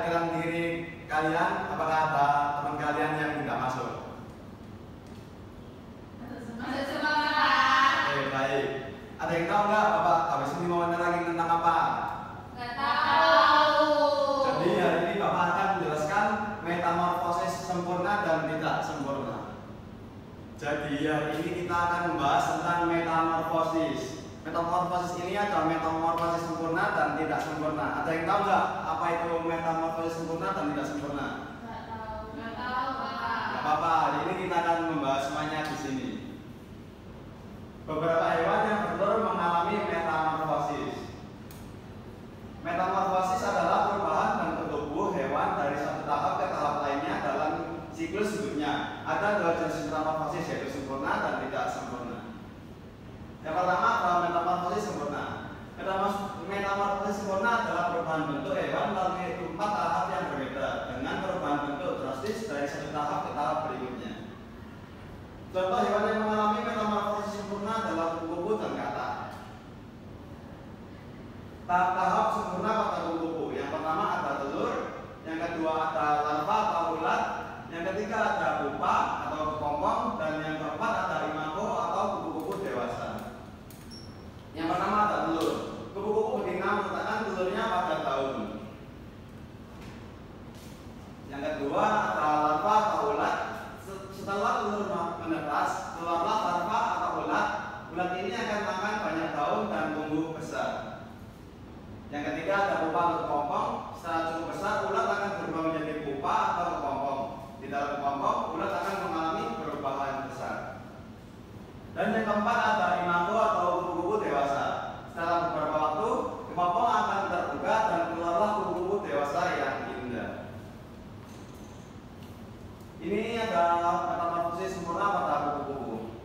pikiran diri kalian, apakah ada teman kalian yang tidak masuk? Masuk semua. Oke, baik. Ada yang tahu nggak Bapak habis ini mau menerangin tentang apa? Nggak tahu. Jadi hari ini Bapak akan menjelaskan metamorfosis sempurna dan tidak sempurna. Jadi hari ini kita akan membahas tentang metamorfosis. Metamorfosis ini ada metamorfosis sempurna dan tidak sempurna. Ada yang tahu nggak apa itu metamorfosis sempurna dan tidak sempurna? Nggak tahu, Pak. Nggak apa-apa. Hari ini kita akan membahas semuanya di sini. Beberapa hewan yang bertelur mengalami metamorfosis. Metamorfosis adalah perubahan bentuk tubuh hewan dari satu tahap ke tahap lainnya dalam siklus hidupnya. Ada dua jenis metamorfosis, yaitu sempurna dan tidak sempurna. Yang pertama adalah metamorfosis sempurna. Metamorfosis sempurna adalah perubahan bentuk hewan melalui 4 tahap yang berbeda dengan perubahan bentuk drastis dari satu tahap ke tahap berikutnya. Contoh hewan yang mengalami metamorfosis sempurna adalah kupu-kupu dan katak. Tahap sempurna pada kupu-kupu. Yang pertama ada telur, yang kedua ada larva atau ulat, yang ketiga ada pupa atau kepompong, dan yang keempat ada imago atau kupu-kupu dewasa. Yang pertama ada telur. Kupu-kupu betina meletakkan telurnya pada daun. Yang kedua ada larva atau ulat. Setelah telur menetas, keluarlah larva atau ulat. Ulat ini akan makan banyak daun dan tumbuh besar. Yang ketiga ada pupa atau kepompong. Setelah cukup besar, ulat akan berubah menjadi pupa atau kepompong. Di dalam kepompong, ulat akan mengalami perubahan besar. Dan yang keempat ada imago atau kupu-kupu dewasa. Setelah beberapa waktu, kepompong akan terbuka dan keluarlah kupu-kupu dewasa yang indah. Ini ada metamorfosis sempurna pada kupu-kupu.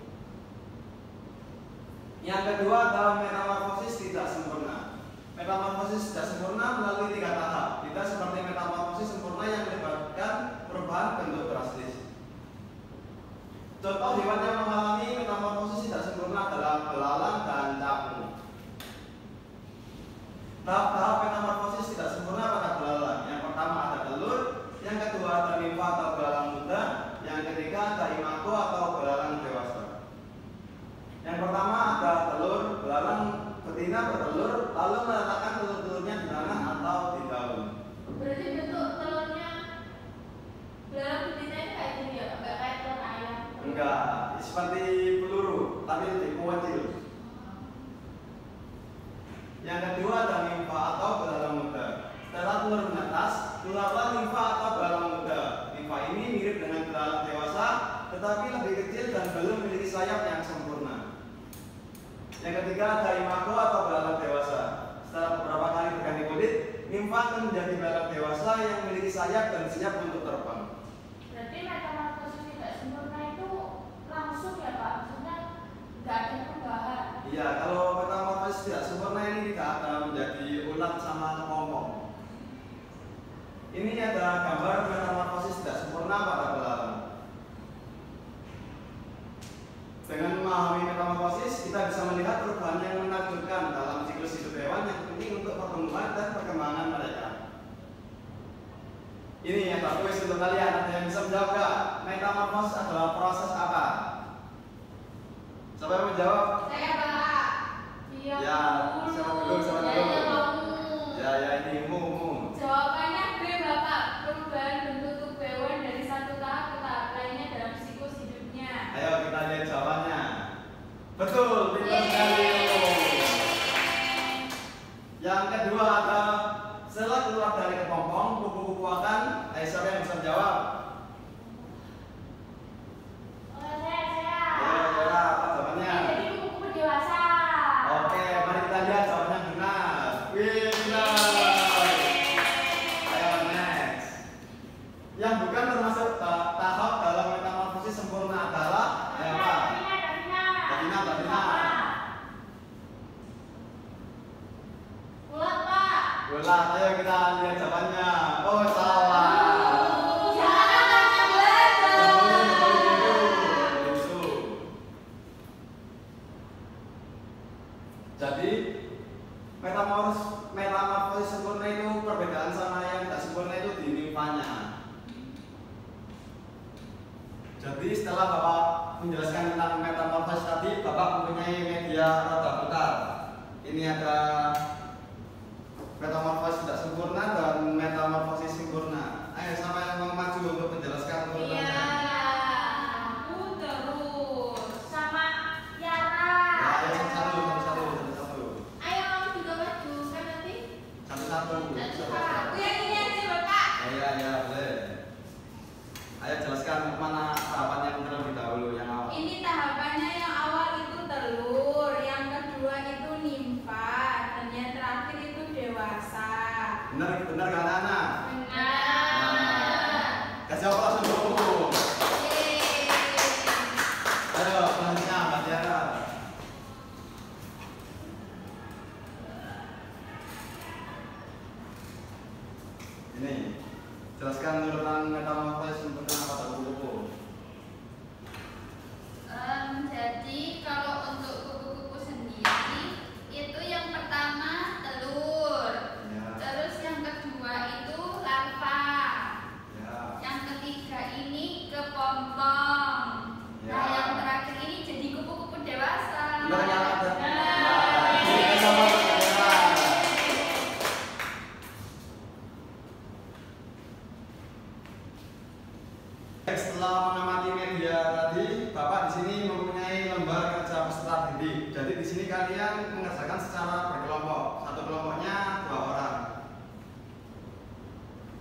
Yang kedua adalah metamorfosis tidak sempurna. Metamorfosis tidak sempurna melalui 3 tahap. Tidak seperti metamorfosis sempurna yang melibatkan perubahan bentuk drastis. Contoh hewan yang mengalami metamorfosis tidak sempurna adalah belalang dan capung. Tahap-tahap metamorfosis tidak sempurna pada belalang. Yang pertama ada telur, yang kedua ada nimfa atau belalang muda, yang ketiga ada imago atau belalang dewasa. Yang pertama ada telur, belalang betina bertelur lalu meletakkan telur-telurnya di tanah atau di daun. Berarti bentuk telurnya belalang betina itu kayak gini ya? Enggak kayak telur ayam? Enggak, seperti peluru, tapi lebih kecil. Yang kedua ada nimfa atau belalang muda. Setelah telur menetas, keluarlah nimfa atau belalang muda. Nimfa ini mirip dengan belalang dewasa, tetapi lebih kecil dan belum memiliki sayap yang sempurna. Yang ketiga ada imago atau belalang dewasa. Setelah beberapa kali berganti kulit, nimfa akan menjadi belalang dewasa yang memiliki sayap dan siap untuk terbang. Berarti metamorfosis tidak sempurna itu langsung ya Pak? Maksudnya nggak ada perubahan? Iya, kalau metamorfosis tidak sempurna ini tidak ada menjadi ulat sama kepompong. Ini ada gambar metamorfosis tidak sempurna pada belalang. Dengan memahami metamorfosis, kita bisa melihat perubahan yang menakjubkan dalam siklus hidup hewan yang penting untuk pertumbuhan dan perkembangan mereka. Ini yang tak tulis untuk kalian. Ada yang bisa menjawab nggak? Metamorfosis adalah proses apa? Siapa yang menjawab? Saya Pak. Iya. Ya, siapa dulu? Ya, ini mu. Jawabannya B Bapak. Perubahan bentuk tubuh hewan dari satu tahap ke tahap lainnya dalam siklus hidupnya. Ayo kita lihat jawabannya. Betul, pintar sekali. Yang kedua ada setelah keluar dari kepompong, kupu-kupu akan. Siapa yang bisa menjawab? Saya. Ya, apa jawabannya? Jadi kupu-kupu dewasa. Oke, mari kita lihat jawabannya yang benar. Benar. Ayo next. Yang bukan termasuk tahap dalam metamorfosis sempurna adalah apa? Davina. Ulat Pak. Ulat, ayo kita lihat jawabannya. Oh, salah. Jadi metamorfosis sempurna itu perbedaan sama yang tidak sempurna itu Jadi setelah Bapak menjelaskan tentang metamorfosis tadi, Bapak mempunyai media roda putar. Ini ada metamorfosis tidak sempurna dan metamorfosis sempurna. Ayo, siapa yang mau maju untuk menjelaskan urutannya? Iya, aku terus sama Yara. Ya, ayo satu-satu. Ayo kamu juga maju kan nanti. Satu-satu. Aku yang ini aja Bapak. Iya, boleh. Ayo jelaskan mana tahapan yang terlebih dahulu yang awal. Ini tahapannya yang awal itu telur, yang kedua itu nimfa, dan yang terakhir itu dewasa. Benar kan anak? Benar. Kasih aplaus dulu. Yeay. Ayo, selanjutnya Mbak Tiara. Ini, jelaskan urutan metamorfosis sempurna pada kupu-kupu. Jadi kalau untuk kupu-kupu sendiri itu yang pertama telur, Ya. terus yang kedua itu larva, Ya. yang ketiga ini kepompong, Ya. nah yang terakhir ini jadi kupu-kupu dewasa. Benar ya, ada. Setelah mengamati media tadi, Bapak di sini mempunyai lembar kerja peserta didik. Jadi di sini kalian mengerjakan secara berkelompok. Satu kelompoknya 2 orang.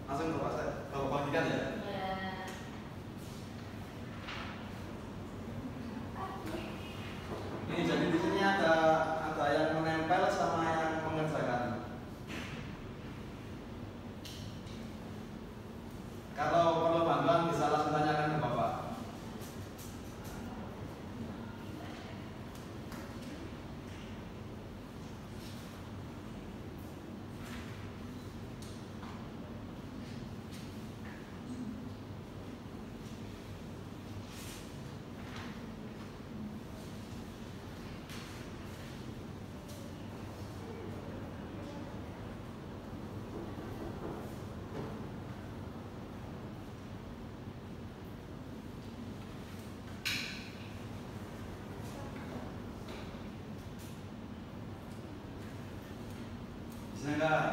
Langsung Bapak bagikan ya. Ini jadi di sini ada yang menempel sama yang mengerjakan. Kalau perlu bantuan bisa langsung tanyakan ke Bapak. Bisa enggak?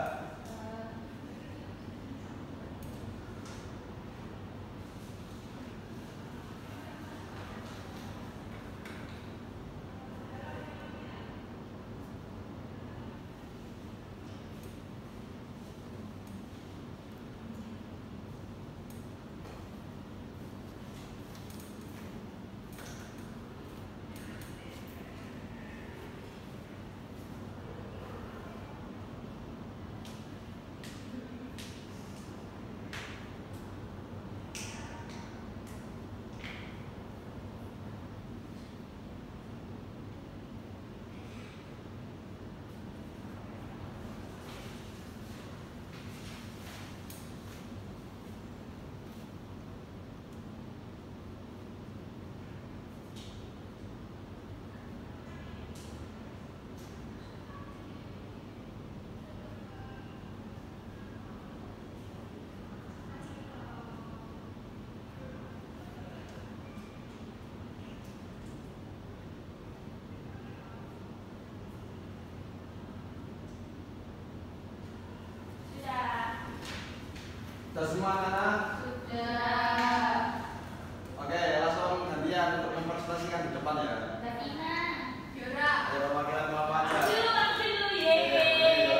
Sudah semua anak? Sudah. Oke, langsung gantian untuk mempresentasikan di depan ya. Davina, Yura. Ayo perwakilan Bapak aja. Aku dulu, yeay.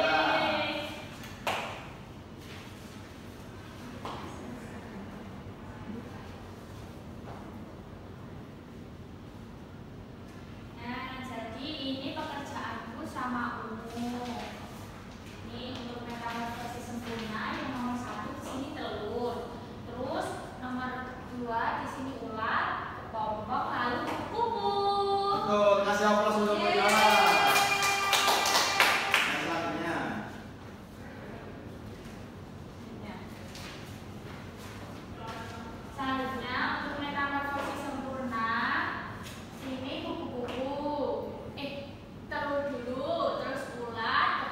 Nah, jadi ini pekerjaanku sama Ungu. Ini untuk metamorfosis sempurna yang nomor 1 di sini telur. Terus nomor 2 di sini ular, kepompong, lalu kupu. Betul, kasih aplaus untuk Yeay. Yara. Yang selanjutnya. Selanjutnya untuk metamorfosis sempurna, sini kupu-kupu. Telur dulu, terus ular,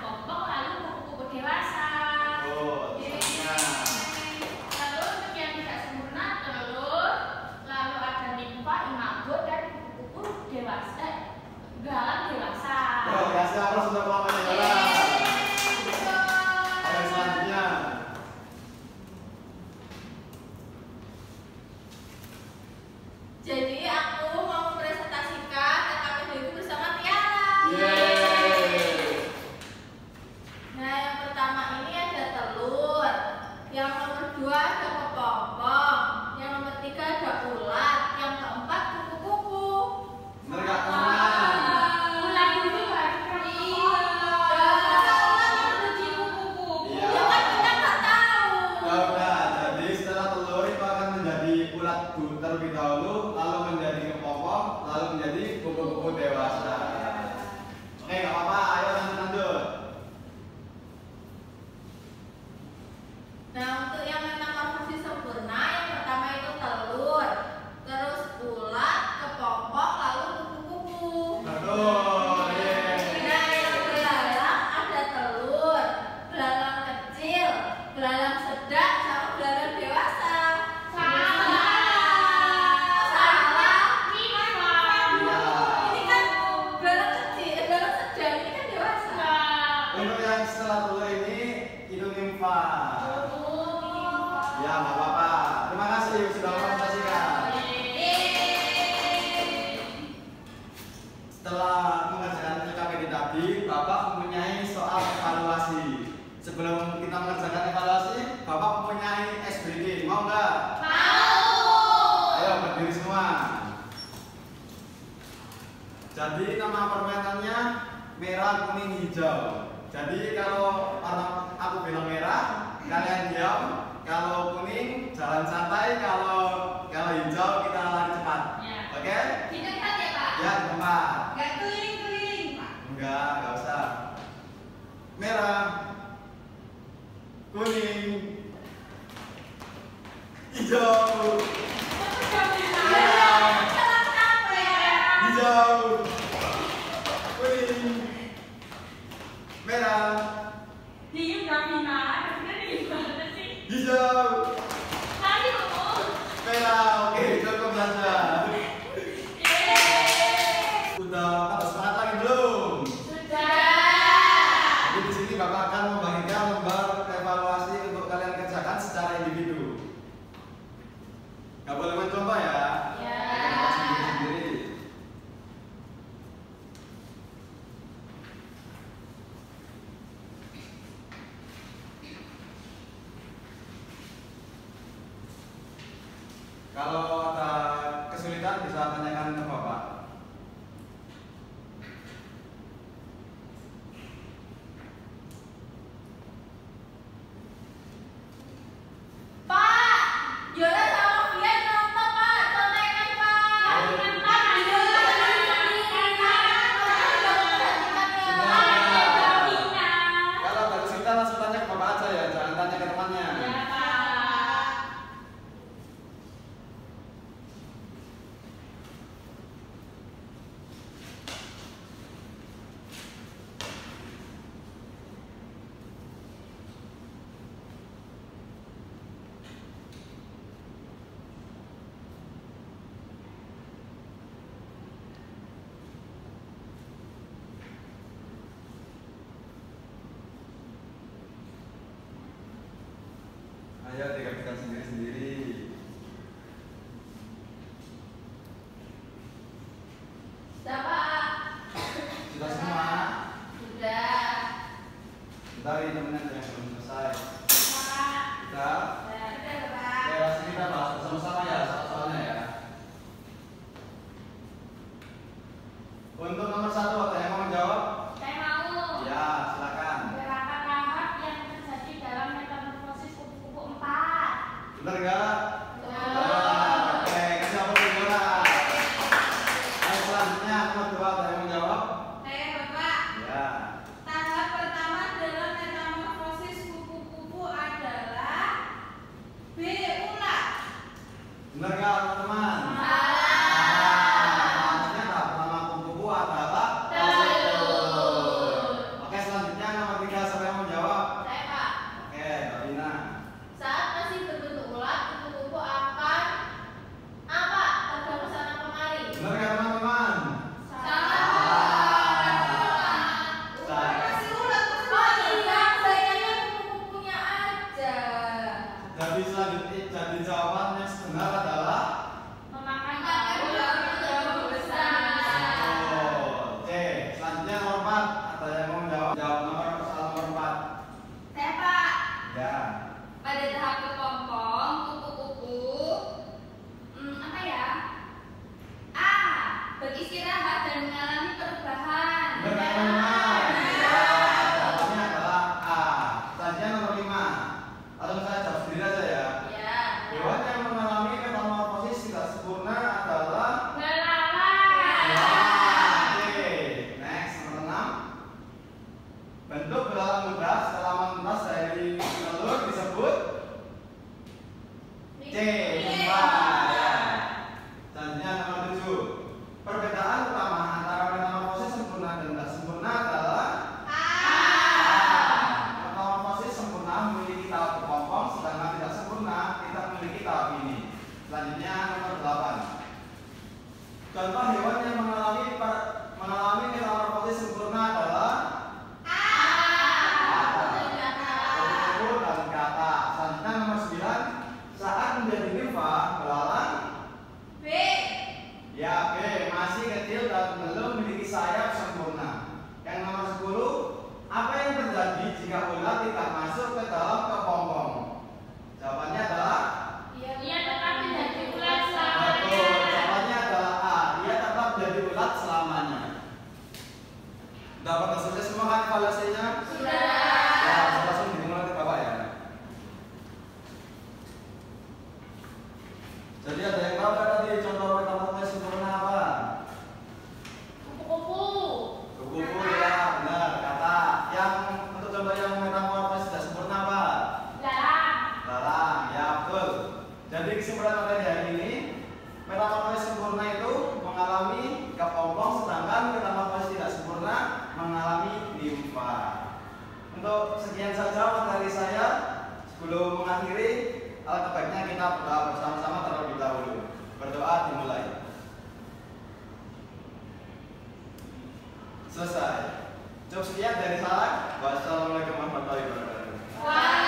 dahulu, lalu menjadi kepompong, lalu menjadi kupu-kupu dewasa. Oke, nggak apa-apa. Ayo lanjut. Nah, untuk yang metamorfosis sempurna, yang pertama itu telur, terus ulat, kepompong, lalu kupu-kupu. Betul. Nah, yang belalang ada telur, belalang kecil, belalang sedang, sama belalang dewasa. Ini kan belalang kecil, belalang sedang, ini kan dewasa. Untuk yang setelah telur ini hidung nimfa. Ya, nggak apa-apa. Terima kasih sudah mempresentasikan. Setelah mengerjakan PKPD tadi, Bapak mempunyai soal evaluasi. Sebelum kita mengerjakan evaluasi, Bapak mempunyai ice breaking. Mau nggak? Mau. Ayo berdiri semua. Jadi nama permainannya merah, kuning, hijau. Jadi kalau aku bilang merah, kalian diam. Kalau kuning jalan santai, kalau hijau kita lari cepat. Ya. Oke? Di tempat ya, Pak? Ya, di tempat. Nggak keliling-keliling, Pak. Enggak usah. Merah, kuning, hijau, merah, hijau, kuning, merah, Diem Davina, ini gimana sih? hijau, Ayo. merah. Oke, cukup belajar. Udah pada semangat lagi belum? Sudah. Jadi di sini Bapak akan membagikan lembar evaluasi untuk kalian kerjakan secara individu. Gak boleh mencontoh ya. Ya. Kerjakan sendiri-sendiri. Kalau ada kesulitan bisa tanyakan ke Bapak. Pak, Yola sama Fian nonton, Pak. Contekan, Pak. Kalau ada kesulitan langsung tanya ke Bapak aja ya, jangan tanya ke temannya. Ya, Pak. Ayo dikerjakan sendiri-sendiri. Sudah, Pak. Sudah semua? Sudah. Bentar ini temennya ada yang belum selesai. Pak. Sudah? Sudah, Pak. Ya, langsung kita bahas bersama-sama ya soal-soalnya ya. Untuk nomor 1 ada yang mau menjawab? Saya mau. Ya, silakan. Gerakan tahap yang terjadi dalam metamorfosis kupu-kupu 4. Ya, B. Masih kecil dan belum memiliki sayap sempurna. Yang nomor 10, apa yang terjadi jika ulat tidak masuk ke dalam kepompong? Jawabannya adalah Ia tetap menjadi ulat selamanya. betul. Jawabannya adalah A. Ia tetap jadi ulat selamanya. Dapat selesai semua kan evaluasinya? Sudah. Ya, saya langsung dimulai ke bawah ya. Jadi ada yang tahu nggak tadi contoh metamorfosis sempurna apa? Kupu-kupu. Kupu-kupu ya, benar. Kata yang untuk contoh yang metamorfosis tidak sempurna apa? Lalang. Lalang, ya betul. Jadi kesimpulan materi hari ini, metamorfosis sempurna itu mengalami kepompong, sedangkan metamorfosis tidak sempurna mengalami limfa. Untuk sekian saja materi saya. Sebelum mengakhiri, alangkah baiknya kita berdoa bersama-sama terlebih dahulu. Berdoa dimulai. Selesai. Cukup sekian dari saya. Wassalamualaikum warahmatullahi wabarakatuh.